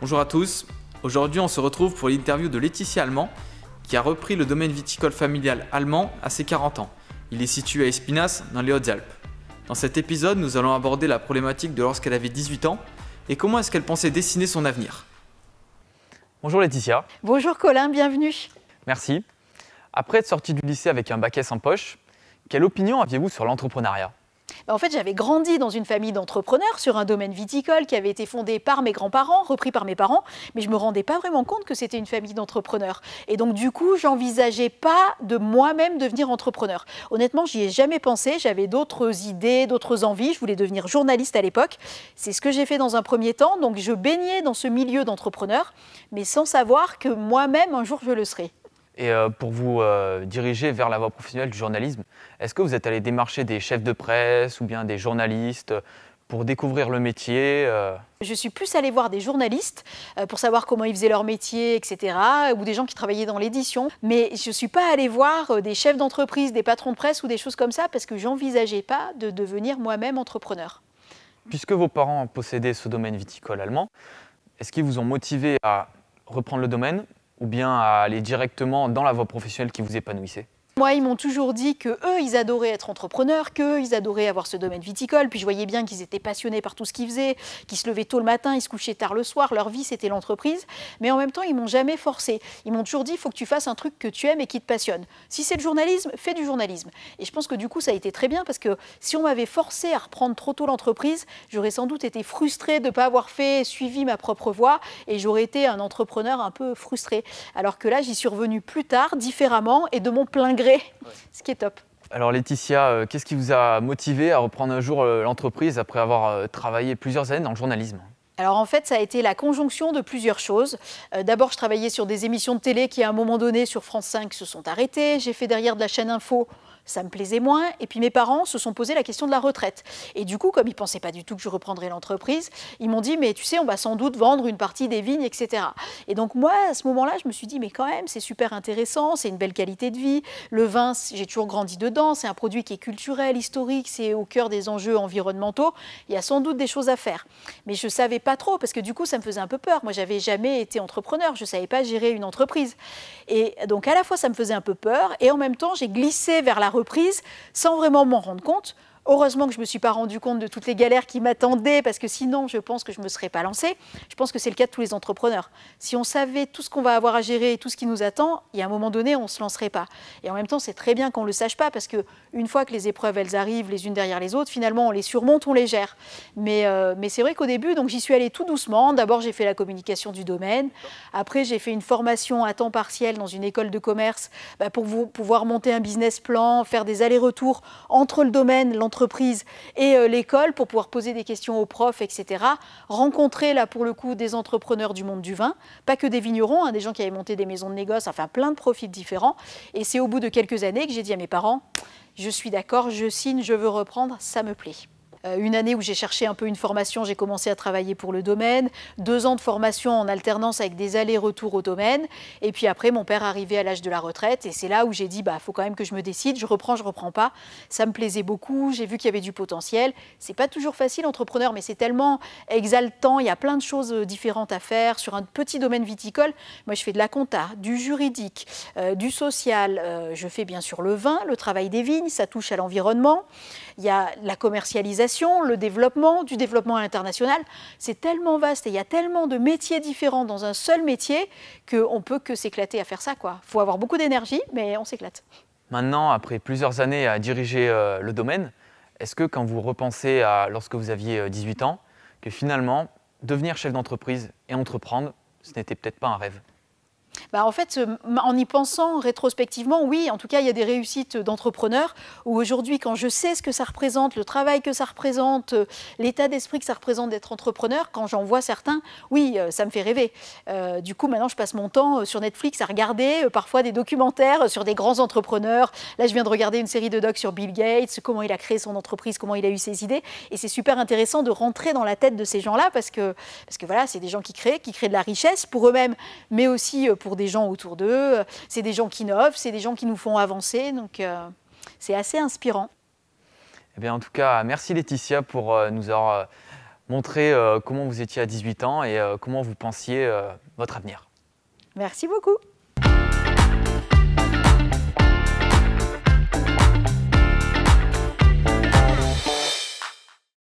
Bonjour à tous, aujourd'hui on se retrouve pour l'interview de Laetitia Allemand qui a repris le domaine viticole familial allemand à ses 40 ans. Il est situé à Espinas dans les Hautes-Alpes. Dans cet épisode, nous allons aborder la problématique de lorsqu'elle avait 18 ans et comment est-ce qu'elle pensait dessiner son avenir. Bonjour Laetitia. Bonjour Colin, bienvenue. Merci. Après être sortie du lycée avec un bac S en poche, quelle opinion aviez-vous sur l'entrepreneuriat ? En fait, j'avais grandi dans une famille d'entrepreneurs sur un domaine viticole qui avait été fondé par mes grands-parents, repris par mes parents, mais je ne me rendais pas vraiment compte que c'était une famille d'entrepreneurs. Et donc du coup, j'envisageais pas de moi-même devenir entrepreneur. Honnêtement, j'y ai jamais pensé, j'avais d'autres idées, d'autres envies, je voulais devenir journaliste à l'époque. C'est ce que j'ai fait dans un premier temps, donc je baignais dans ce milieu d'entrepreneurs, mais sans savoir que moi-même, un jour, je le serais. Et pour vous diriger vers la voie professionnelle du journalisme, est-ce que vous êtes allé démarcher des chefs de presse ou bien des journalistes pour découvrir le métier Je suis plus allée voir des journalistes pour savoir comment ils faisaient leur métier, etc., ou des gens qui travaillaient dans l'édition. Mais je ne suis pas allée voir des chefs d'entreprise, des patrons de presse ou des choses comme ça parce que j'envisageais pas de devenir moi-même entrepreneur. Puisque vos parents possédaient ce domaine viticole allemand, est-ce qu'ils vous ont motivé à reprendre le domaine ou bien à aller directement dans la voie professionnelle qui vous épanouissait ? Moi, ils m'ont toujours dit qu'eux, ils adoraient être entrepreneurs, qu'eux, ils adoraient avoir ce domaine viticole. Puis je voyais bien qu'ils étaient passionnés par tout ce qu'ils faisaient, qu'ils se levaient tôt le matin, ils se couchaient tard le soir. Leur vie, c'était l'entreprise. Mais en même temps, ils m'ont jamais forcé. Ils m'ont toujours dit, il faut que tu fasses un truc que tu aimes et qui te passionne. Si c'est le journalisme, fais du journalisme. Et je pense que du coup, ça a été très bien parce que si on m'avait forcé à reprendre trop tôt l'entreprise, j'aurais sans doute été frustrée de ne pas avoir suivi ma propre voie et j'aurais été un entrepreneur un peu frustré. Alors que là, j'y suis revenue plus tard, différemment et de mon plein gré. Ce qui est top. Alors Laetitia, qu'est-ce qui vous a motivé à reprendre un jour l'entreprise après avoir travaillé plusieurs années dans le journalisme ? Alors en fait, ça a été la conjonction de plusieurs choses. D'abord, je travaillais sur des émissions de télé qui, à un moment donné, sur France 5, se sont arrêtées. J'ai fait derrière de la chaîne Info. Ça me plaisait moins. Et puis mes parents se sont posé la question de la retraite. Et du coup, comme ils ne pensaient pas du tout que je reprendrais l'entreprise, ils m'ont dit, mais tu sais, on va sans doute vendre une partie des vignes, etc. Et donc moi, à ce moment-là, je me suis dit, mais quand même, c'est super intéressant, c'est une belle qualité de vie. Le vin, j'ai toujours grandi dedans, c'est un produit qui est culturel, historique, c'est au cœur des enjeux environnementaux. Il y a sans doute des choses à faire. Mais je ne savais pas trop, parce que du coup, ça me faisait un peu peur. Moi, je n'avais jamais été entrepreneur, je ne savais pas gérer une entreprise. Et donc, à la fois, ça me faisait un peu peur, et en même temps, j'ai glissé vers la reprise sans vraiment m'en rendre compte. Heureusement que je ne me suis pas rendu compte de toutes les galères qui m'attendaient parce que sinon, je pense que je ne me serais pas lancée. Je pense que c'est le cas de tous les entrepreneurs. Si on savait tout ce qu'on va avoir à gérer et tout ce qui nous attend, il y a un moment donné, on ne se lancerait pas. Et en même temps, c'est très bien qu'on ne le sache pas parce qu'une fois que les épreuves, elles arrivent les unes derrière les autres, finalement, on les surmonte, on les gère. Mais c'est vrai qu'au début, donc, j'y suis allée tout doucement. D'abord, j'ai fait la communication du domaine. Après, j'ai fait une formation à temps partiel dans une école de commerce pour pouvoir monter un business plan, faire des allers-retours entre le domaine, l'entreprise et l'école pour pouvoir poser des questions aux profs, etc. Rencontrer, là, pour le coup, des entrepreneurs du monde du vin, pas que des vignerons, des gens qui avaient monté des maisons de négoce, enfin plein de profils différents. Et c'est au bout de quelques années que j'ai dit à mes parents, je suis d'accord, je signe, je veux reprendre, ça me plaît. Une année où j'ai cherché un peu une formation, j'ai commencé à travailler pour le domaine. 2 ans de formation en alternance avec des allers-retours au domaine. Et puis après, mon père arrivait à l'âge de la retraite. Et c'est là où j'ai dit, faut quand même que je me décide. Je reprends pas. Ça me plaisait beaucoup. J'ai vu qu'il y avait du potentiel. C'est pas toujours facile, entrepreneur, mais c'est tellement exaltant. Il y a plein de choses différentes à faire sur un petit domaine viticole. Moi, je fais de la compta, du juridique, du social. Je fais bien sûr le vin, le travail des vignes. Ça touche à l'environnement. Il y a la commercialisation, le développement, du développement international. C'est tellement vaste et il y a tellement de métiers différents dans un seul métier qu'on ne peut que s'éclater à faire ça, quoi. Il faut avoir beaucoup d'énergie, mais on s'éclate. Maintenant, après plusieurs années à diriger le domaine, est-ce que quand vous repensez à lorsque vous aviez 18 ans, que finalement, devenir chef d'entreprise et entreprendre, ce n'était peut-être pas un rêve ? En fait, en y pensant rétrospectivement, oui, en tout cas, il y a des réussites d'entrepreneurs où aujourd'hui, quand je sais ce que ça représente, le travail que ça représente, l'état d'esprit que ça représente d'être entrepreneur, quand j'en vois certains, oui, ça me fait rêver. Du coup, maintenant, je passe mon temps sur Netflix à regarder parfois des documentaires sur des grands entrepreneurs. Là, je viens de regarder une série de docs sur Bill Gates, comment il a créé son entreprise, comment il a eu ses idées. Et c'est super intéressant de rentrer dans la tête de ces gens-là parce que voilà, c'est des gens qui créent de la richesse pour eux-mêmes, mais aussi pour des gens autour d'eux. C'est des gens qui innovent, c'est des gens qui nous font avancer. Donc, c'est assez inspirant. Eh bien, en tout cas, merci Laetitia pour nous avoir montrer comment vous étiez à 18 ans et comment vous pensiez votre avenir. Merci beaucoup.